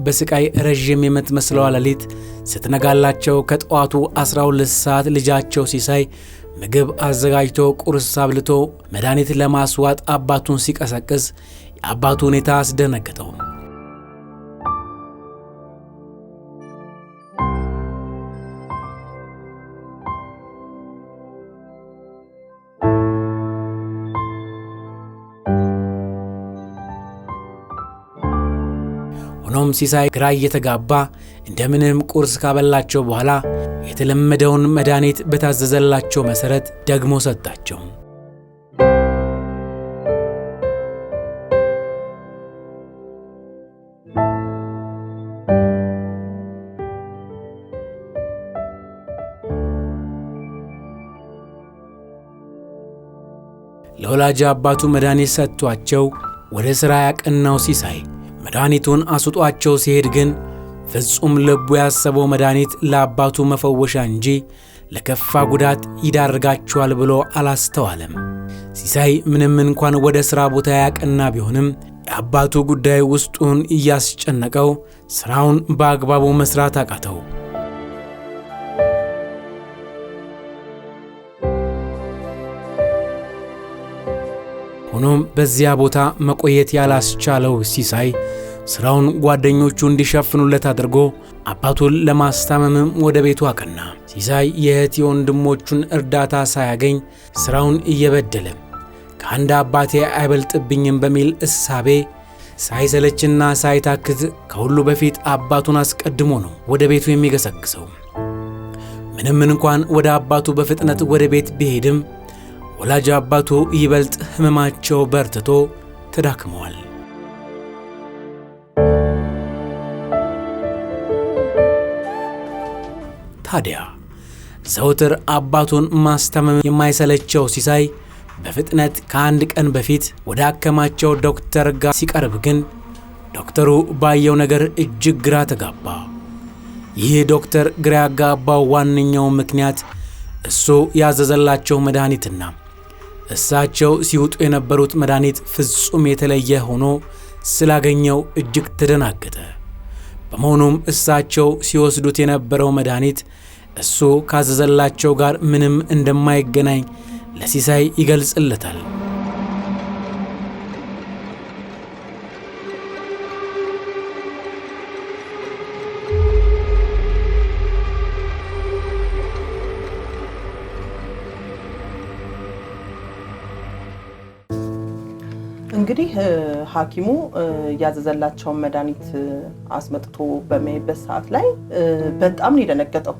በስቃይ ረጅም የምትመስለው ሌሊት ስትነጋላቸው ከጠዋቱ 12 ሰዓት ልጃቸው ሲሳይ ምግብ አዘጋጅቶ ቁርስ አብልቶ መድኃኒት ለማስዋጥ አባቱን ሲቀሰቅስ የአባቱ ሁኔታ አስደነገጠው። ሆኖም ሲሳይ ግራ እየተጋባ እንደምንም ቁርስ ካበላቸው በኋላ የተለመደውን መድኃኒት በታዘዘላቸው መሰረት ደግሞ ሰጣቸው። ለወላጅ አባቱ መድኃኒት ሰጥቷቸው ወደ ሥራ ያቀናው ሲሳይ መድኃኒቱን አስጧቸው ሲሄድ ግን ፍጹም ልቡ ያሰበው መድኃኒት ለአባቱ መፈወሻ እንጂ ለከፋ ጉዳት ይዳርጋቸዋል ብሎ አላስተዋለም። ሲሳይ ምንም እንኳን ወደ ሥራ ቦታ ያቀና ቢሆንም የአባቱ ጉዳይ ውስጡን እያስጨነቀው ሥራውን በአግባቡ መስራት አቃተው። ሆኖም በዚያ ቦታ መቆየት ያላስቻለው ሲሳይ ሥራውን ጓደኞቹ እንዲሸፍኑለት አድርጎ አባቱን ለማስታመም ወደ ቤቱ አቀና። ሲሳይ የእህት ወንድሞቹን እርዳታ ሳያገኝ ሥራውን እየበደለ ከአንድ አባቴ አይበልጥብኝም በሚል እሳቤ ሳይሰለችና ሳይታክት ከሁሉ በፊት አባቱን አስቀድሞ ነው ወደ ቤቱ የሚገሰግሰው። ምንም እንኳን ወደ አባቱ በፍጥነት ወደ ቤት ቢሄድም ወላጅ አባቱ ይበልጥ ሕመማቸው በርትቶ ተዳክመዋል። ታዲያ ዘውትር አባቱን ማስታመም የማይሰለቸው ሲሳይ በፍጥነት ከአንድ ቀን በፊት ወደ አከማቸው ዶክተር ጋር ሲቀርብ ግን ዶክተሩ ባየው ነገር እጅግ ግራ ተጋባ። ይህ ዶክተር ግራ ያጋባው ዋነኛው ምክንያት እሱ ያዘዘላቸው መድኃኒትና እሳቸው ሲውጡ የነበሩት መድኃኒት ፍጹም የተለየ ሆኖ ስላገኘው እጅግ ተደናገጠ። በመሆኑም እሳቸው ሲወስዱት የነበረው መድኃኒት እሱ ካዘዘላቸው ጋር ምንም እንደማይገናኝ ለሲሳይ ይገልጽለታል። እንግዲህ ሐኪሙ ያዘዘላቸውን መድኃኒት አስመጥቶ በሚያይበት ሰዓት ላይ በጣም ነው የደነገጠው።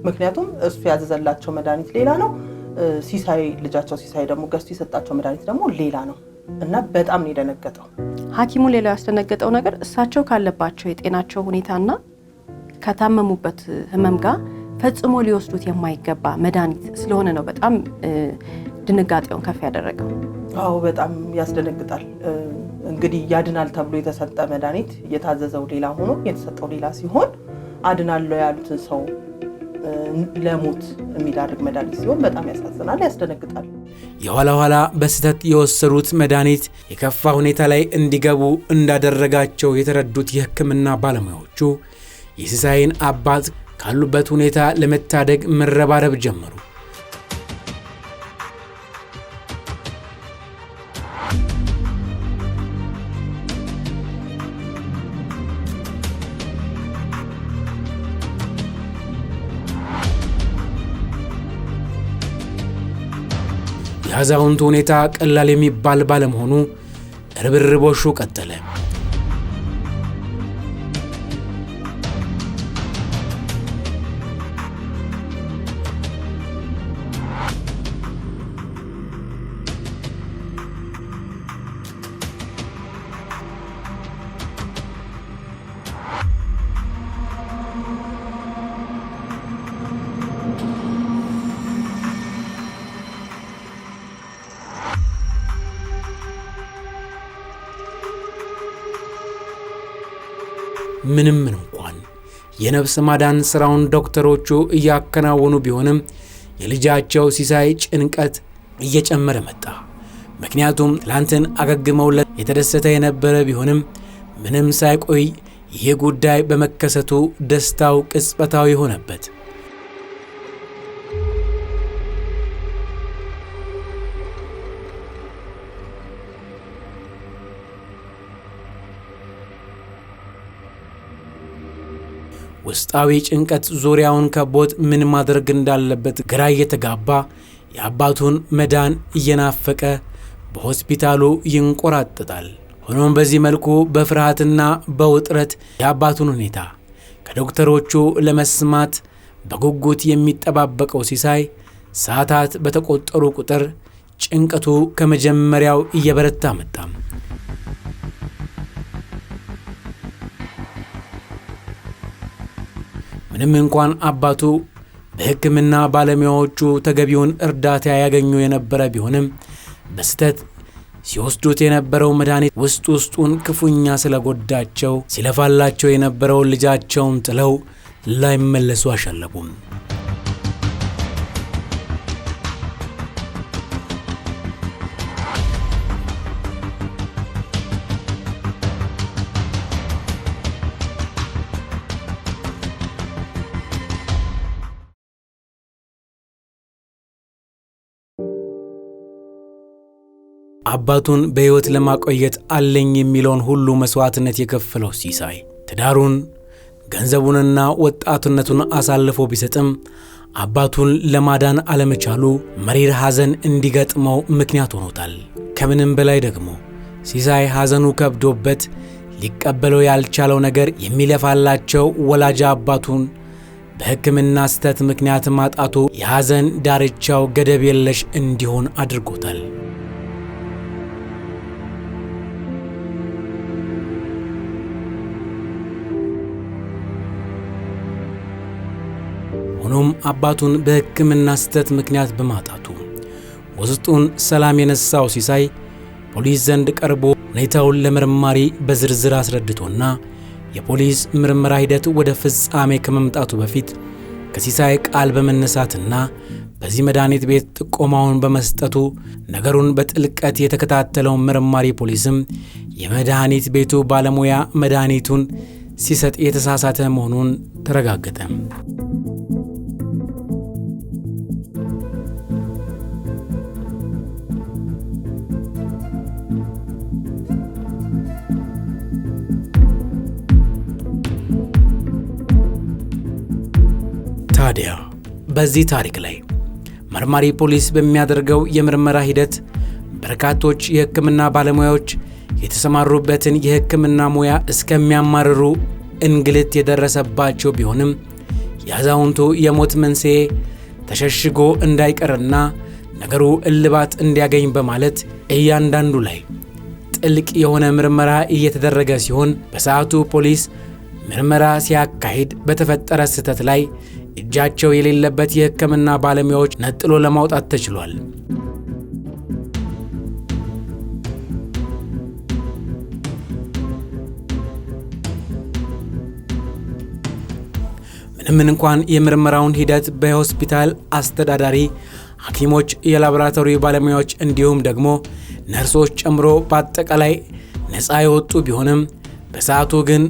ምክንያቱም እሱ ያዘዘላቸው መድኃኒት ሌላ ነው፣ ሲሳይ ልጃቸው ሲሳይ ደግሞ ገዝቶ የሰጣቸው መድኃኒት ደግሞ ሌላ ነው እና በጣም ነው የደነገጠው። ሐኪሙ ሌላ ያስደነገጠው ነገር እሳቸው ካለባቸው የጤናቸው ሁኔታና ከታመሙበት ህመም ጋር ፈጽሞ ሊወስዱት የማይገባ መድኃኒት ስለሆነ ነው በጣም ድንጋጤውን ከፍ ያደረገው። አዎ በጣም ያስደነግጣል። እንግዲህ ያድናል ተብሎ የተሰጠ መድኃኒት የታዘዘው ሌላ ሆኖ የተሰጠው ሌላ ሲሆን አድናለው ያሉትን ሰው ለሞት የሚዳርግ መድኃኒት ሲሆን በጣም ያሳዝናል፣ ያስደነግጣል። የኋላ ኋላ በስተት የወሰዱት መድኃኒት የከፋ ሁኔታ ላይ እንዲገቡ እንዳደረጋቸው የተረዱት የሕክምና ባለሙያዎቹ የሲሳይን አባት ካሉበት ሁኔታ ለመታደግ መረባረብ ጀመሩ። የአዛውንቱ ሁኔታ ቀላል የሚባል ባለመሆኑ ርብርቦሹ ቀጠለ። ምንም እንኳን የነፍስ ማዳን ሥራውን ዶክተሮቹ እያከናወኑ ቢሆንም የልጃቸው ሲሳይ ጭንቀት እየጨመረ መጣ። ምክንያቱም ትላንትን አገግመውለት የተደሰተ የነበረ ቢሆንም ምንም ሳይቆይ ይህ ጉዳይ በመከሰቱ ደስታው ቅጽበታዊ ሆነበት። ውስጣዊ ጭንቀት ዙሪያውን ከቦት ምን ማድረግ እንዳለበት ግራ እየተጋባ የአባቱን መዳን እየናፈቀ በሆስፒታሉ ይንቆራጠጣል። ሆኖም በዚህ መልኩ በፍርሃትና በውጥረት የአባቱን ሁኔታ ከዶክተሮቹ ለመስማት በጉጉት የሚጠባበቀው ሲሳይ ሰዓታት በተቆጠሩ ቁጥር ጭንቀቱ ከመጀመሪያው እየበረታ መጣ። ምንም እንኳን አባቱ በሕክምና ባለሙያዎቹ ተገቢውን እርዳታ ያገኙ የነበረ ቢሆንም በስተት ሲወስዱት የነበረው መድኃኒት ውስጡን ክፉኛ ስለጎዳቸው ሲለፋላቸው የነበረውን ልጃቸውን ጥለው ላይመለሱ አሸለቡም። አባቱን በሕይወት ለማቆየት አለኝ የሚለውን ሁሉ መስዋዕትነት የከፈለው ሲሳይ ትዳሩን፣ ገንዘቡንና ወጣትነቱን አሳልፎ ቢሰጥም አባቱን ለማዳን አለመቻሉ መሪር ሐዘን እንዲገጥመው ምክንያት ሆኖታል። ከምንም በላይ ደግሞ ሲሳይ ሐዘኑ ከብዶበት ሊቀበለው ያልቻለው ነገር የሚለፋላቸው ወላጅ አባቱን በሕክምና ስህተት ምክንያት ማጣቱ የሐዘን ዳርቻው ገደብ የለሽ እንዲሆን አድርጎታል። ሆኖም አባቱን በሕክምና ስህተት ምክንያት በማጣቱ ውስጡን ሰላም የነሳው ሲሳይ ፖሊስ ዘንድ ቀርቦ ሁኔታውን ለመርማሪ በዝርዝር አስረድቶና የፖሊስ ምርመራ ሂደት ወደ ፍጻሜ ከመምጣቱ በፊት ከሲሳይ ቃል በመነሳትና በዚህ መድኃኒት ቤት ጥቆማውን በመስጠቱ ነገሩን በጥልቀት የተከታተለው መርማሪ ፖሊስም የመድኃኒት ቤቱ ባለሙያ መድኃኒቱን ሲሰጥ የተሳሳተ መሆኑን ተረጋገጠ። ታዲያ በዚህ ታሪክ ላይ መርማሪ ፖሊስ በሚያደርገው የምርመራ ሂደት በርካቶች የሕክምና ባለሙያዎች የተሰማሩበትን የሕክምና ሙያ እስከሚያማርሩ እንግልት የደረሰባቸው ቢሆንም የአዛውንቱ የሞት መንስኤ ተሸሽጎ እንዳይቀርና ነገሩ እልባት እንዲያገኝ በማለት እያንዳንዱ ላይ ጥልቅ የሆነ ምርመራ እየተደረገ ሲሆን በሰዓቱ ፖሊስ ምርመራ ሲያካሂድ በተፈጠረ ስህተት ላይ እጃቸው የሌለበት የሕክምና ባለሙያዎች ነጥሎ ለማውጣት ተችሏል። ምንም እንኳን የምርመራውን ሂደት በሆስፒታል አስተዳዳሪ፣ ሐኪሞች፣ የላቦራቶሪ ባለሙያዎች እንዲሁም ደግሞ ነርሶች ጨምሮ በአጠቃላይ ነፃ የወጡ ቢሆንም በሰዓቱ ግን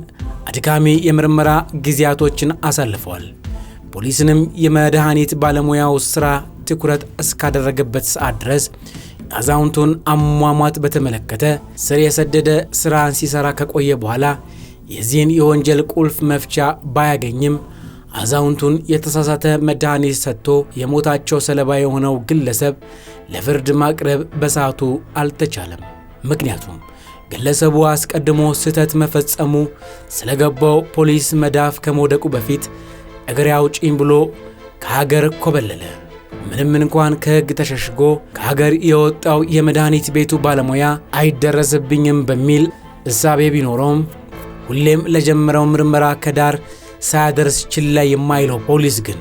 አድካሚ የምርመራ ጊዜያቶችን አሳልፈዋል። ፖሊስንም የመድኃኒት ባለሙያው ሥራ ትኩረት እስካደረገበት ሰዓት ድረስ አዛውንቱን አሟሟት በተመለከተ ስር የሰደደ ሥራን ሲሰራ ከቆየ በኋላ የዚህን የወንጀል ቁልፍ መፍቻ ባያገኝም አዛውንቱን የተሳሳተ መድኃኒት ሰጥቶ የሞታቸው ሰለባ የሆነው ግለሰብ ለፍርድ ማቅረብ በሰዓቱ አልተቻለም። ምክንያቱም ግለሰቡ አስቀድሞ ስህተት መፈጸሙ ስለገባው ፖሊስ መዳፍ ከመውደቁ በፊት እግሬ አውጪኝ ብሎ ከሀገር ኮበለለ። ምንም እንኳን ከሕግ ተሸሽጎ ከሀገር የወጣው የመድኃኒት ቤቱ ባለሙያ አይደረስብኝም በሚል እሳቤ ቢኖረውም ሁሌም ለጀመረው ምርመራ ከዳር ሳያደርስ ችላ የማይለው ፖሊስ ግን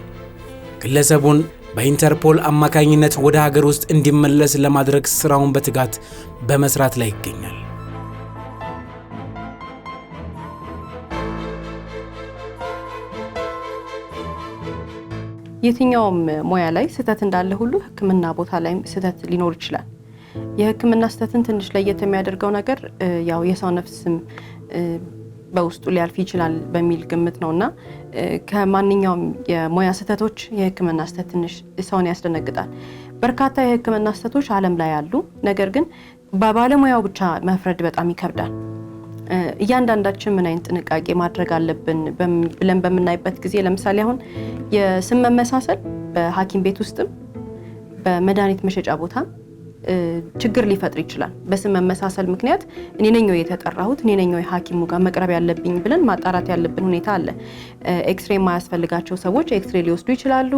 ግለሰቡን በኢንተርፖል አማካኝነት ወደ ሀገር ውስጥ እንዲመለስ ለማድረግ ስራውን በትጋት በመስራት ላይ ይገኛል። የትኛውም ሙያ ላይ ስህተት እንዳለ ሁሉ ሕክምና ቦታ ላይ ስህተት ሊኖር ይችላል። የህክምና ስተትን ትንሽ ለየት የሚያደርገው ነገር ያው የሰው ነፍስም በውስጡ ሊያልፍ ይችላል በሚል ግምት ነውና ከማንኛውም የሙያ ስተቶች የህክምና ስተት ትንሽ ሰውን ያስደነግጣል። በርካታ የህክምና ስተቶች ዓለም ላይ አሉ። ነገር ግን በባለሙያው ብቻ መፍረድ በጣም ይከብዳል። እያንዳንዳችን ምን አይነት ጥንቃቄ ማድረግ አለብን ብለን በምናይበት ጊዜ ለምሳሌ አሁን የስም መመሳሰል በሐኪም ቤት ውስጥም በመድኃኒት መሸጫ ቦታ ችግር ሊፈጥር ይችላል። በስም መመሳሰል ምክንያት እኔ ነኝ የተጠራሁት እኔ ነኝ ሐኪሙ ጋር መቅረብ ያለብኝ ብለን ማጣራት ያለብን ሁኔታ አለ። ኤክስሬ ማያስፈልጋቸው ሰዎች ኤክስሬ ሊወስዱ ይችላሉ።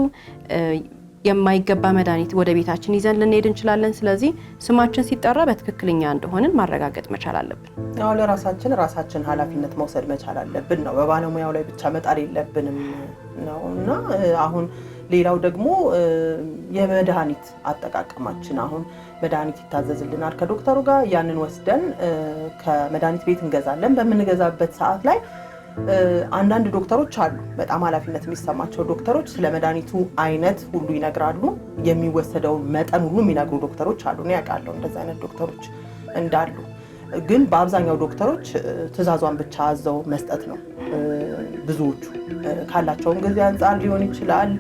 የማይገባ መድኃኒት ወደ ቤታችን ይዘን ልንሄድ እንችላለን። ስለዚህ ስማችን ሲጠራ በትክክለኛ እንደሆነን ማረጋገጥ መቻል አለብን። ያው ለራሳችን ኃላፊነት መውሰድ መቻል አለብን ነው። በባለሙያው ላይ ብቻ መጣል የለብንም ነውና አሁን ሌላው ደግሞ የመድኃኒት አጠቃቀማችን አሁን መድኃኒት ይታዘዝልናል ከዶክተሩ ጋር ያንን ወስደን ከመድኃኒት ቤት እንገዛለን። በምንገዛበት ሰዓት ላይ አንዳንድ ዶክተሮች አሉ በጣም ኃላፊነት የሚሰማቸው ዶክተሮች ስለ መድኃኒቱ አይነት ሁሉ ይነግራሉ። የሚወሰደው መጠን ሁሉ የሚነግሩ ዶክተሮች አሉ። እኔ ያውቃለሁ እንደዛ አይነት ዶክተሮች እንዳሉ። ግን በአብዛኛው ዶክተሮች ትዕዛዟን ብቻ አዘው መስጠት ነው። ብዙዎቹ ካላቸውም ጊዜ አንፃር ሊሆን ይችላል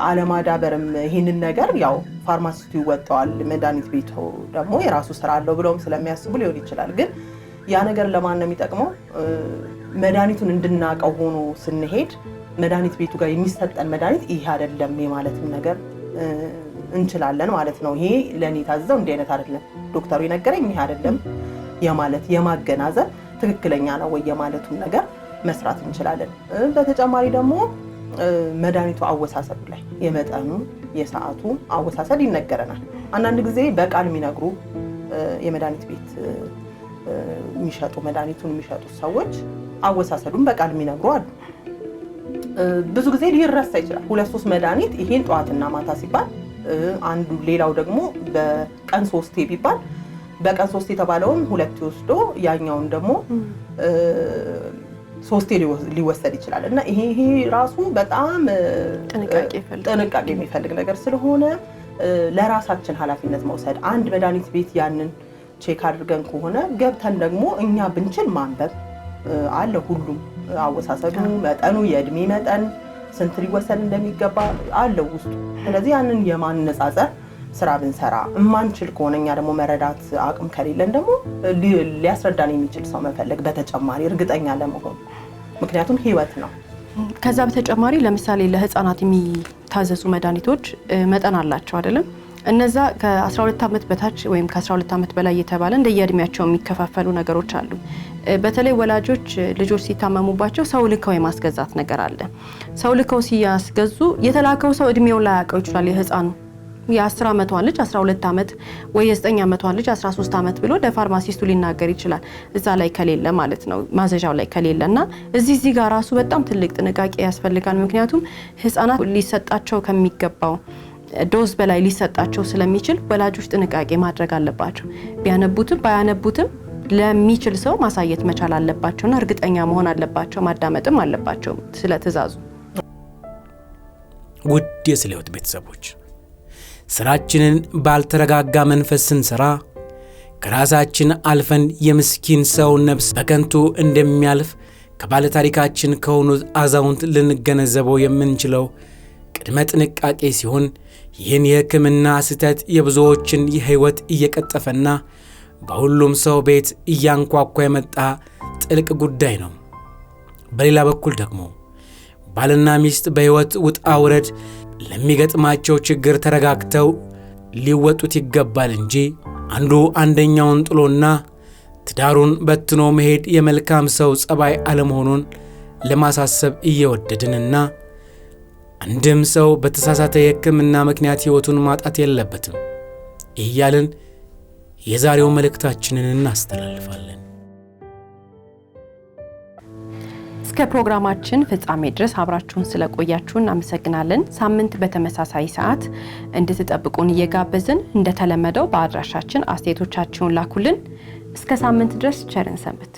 አለማዳበርም ይሄንን ነገር ያው ፋርማሲስቱ ይወጣዋል መድኃኒት ቤቱ ደግሞ የራሱ ስራ አለው ብለውም ስለሚያስቡ ሊሆን ይችላል። ግን ያ ነገር ለማን ነው የሚጠቅመው? መድኃኒቱን እንድናቀው ሆኖ ስንሄድ መድኃኒት ቤቱ ጋር የሚሰጠን መድኃኒት ይሄ አይደለም የማለትም ነገር እንችላለን ማለት ነው። ይሄ ለኔ ታዘው እንዲህ አይነት አይደለም ዶክተሩ የነገረኝ ይሄ አይደለም የማለት የማገናዘብ ትክክለኛ ነው ወይ የማለቱን ነገር መስራት እንችላለን። በተጨማሪ ደግሞ መድኃኒቱ አወሳሰዱ ላይ የመጠኑ የሰዓቱ አወሳሰድ ይነገረናል። አንዳንድ ጊዜ በቃል የሚነግሩ የመድኃኒት ቤት የሚሸጡ መድኃኒቱን የሚሸጡ ሰዎች አወሳሰዱን በቃል የሚነግሩ አሉ። ብዙ ጊዜ ሊረሳ ይችላል። 2-3 መድኃኒት ይሄን ጠዋትና ማታ ሲባል አንዱ ሌላው ደግሞ በቀን 3 ቢባል በቀን 3 የተባለውን 2 ወስዶ ያኛውን ደግሞ 3 ሊወሰድ ይችላል እና ይሄ ራሱ በጣም ጥንቃቄ የሚፈልግ ነገር ስለሆነ ለራሳችን ኃላፊነት መውሰድ አንድ መድኃኒት ቤት ያንን ቼክ አድርገን ከሆነ ገብተን ደግሞ እኛ ብንችል ማንበብ አለ ሁሉም አወሳሰዱ መጠኑ የእድሜ መጠን ስንት ሊወሰድ እንደሚገባ አለው ውስጡ። ስለዚህ ያንን የማነጻጸር ስራ ብንሰራ ማንችል ከሆነ እኛ ደግሞ መረዳት አቅም ከሌለን ደግሞ ሊያስረዳን የሚችል ሰው መፈለግ በተጨማሪ እርግጠኛ ለመሆን ምክንያቱም ህይወት ነው። ከዛ በተጨማሪ ለምሳሌ ለህፃናት የሚታዘዙ መድኃኒቶች መጠን አላቸው አይደለም? እነዛ ከ12 ዓመት በታች ወይም ከ12 ዓመት በላይ የተባለ እንደየእድሜያቸው የሚከፋፈሉ ነገሮች አሉ። በተለይ ወላጆች ልጆች ሲታመሙባቸው ሰው ልከው የማስገዛት ነገር አለ። ሰው ልከው ሲያስገዙ የተላከው ሰው እድሜውን ላይ ያውቀው ይችላል። የህፃኑ የ10 ዓመቷን ልጅ 12 ዓመት ወይ የ9 ዓመቷን ልጅ 13 ዓመት ብሎ ለፋርማሲስቱ ሊናገር ይችላል። እዛ ላይ ከሌለ ማለት ነው ማዘዣው ላይ ከሌለና እዚህ ጋር ራሱ በጣም ትልቅ ጥንቃቄ ያስፈልጋል። ምክንያቱም ህፃናት ሊሰጣቸው ከሚገባው ዶዝ በላይ ሊሰጣቸው ስለሚችል ወላጆች ጥንቃቄ ማድረግ አለባቸው። ቢያነቡትም ባያነቡትም ለሚችል ሰው ማሳየት መቻል አለባቸውና እርግጠኛ መሆን አለባቸው፣ ማዳመጥም አለባቸው ስለ ትዕዛዙ። ውድ የስለ ሕይወት ቤተሰቦች ስራችንን ባልተረጋጋ መንፈስ ስንሰራ ከራሳችን አልፈን የምስኪን ሰው ነፍስ በከንቱ እንደሚያልፍ ከባለ ታሪካችን ከሆኑ አዛውንት ልንገነዘበው የምንችለው ቅድመ ጥንቃቄ ሲሆን ይህን የሕክምና ስህተት የብዙዎችን ሕይወት እየቀጠፈና በሁሉም ሰው ቤት እያንኳኳ የመጣ ጥልቅ ጉዳይ ነው። በሌላ በኩል ደግሞ ባልና ሚስት በሕይወት ውጣ ውረድ ለሚገጥማቸው ችግር ተረጋግተው ሊወጡት ይገባል እንጂ አንዱ አንደኛውን ጥሎና ትዳሩን በትኖ መሄድ የመልካም ሰው ጸባይ አለመሆኑን ለማሳሰብ እየወደድንና አንድም ሰው በተሳሳተ የሕክምና ምክንያት ሕይወቱን ማጣት የለበትም እያልን የዛሬው መልእክታችንን እናስተላልፋለን። እስከ ፕሮግራማችን ፍጻሜ ድረስ አብራችሁን ስለቆያችሁ እናመሰግናለን። ሳምንት በተመሳሳይ ሰዓት እንድትጠብቁን እየጋበዝን እንደተለመደው በአድራሻችን አስተያየቶቻችሁን ላኩልን። እስከ ሳምንት ድረስ ቸርን ሰንብት።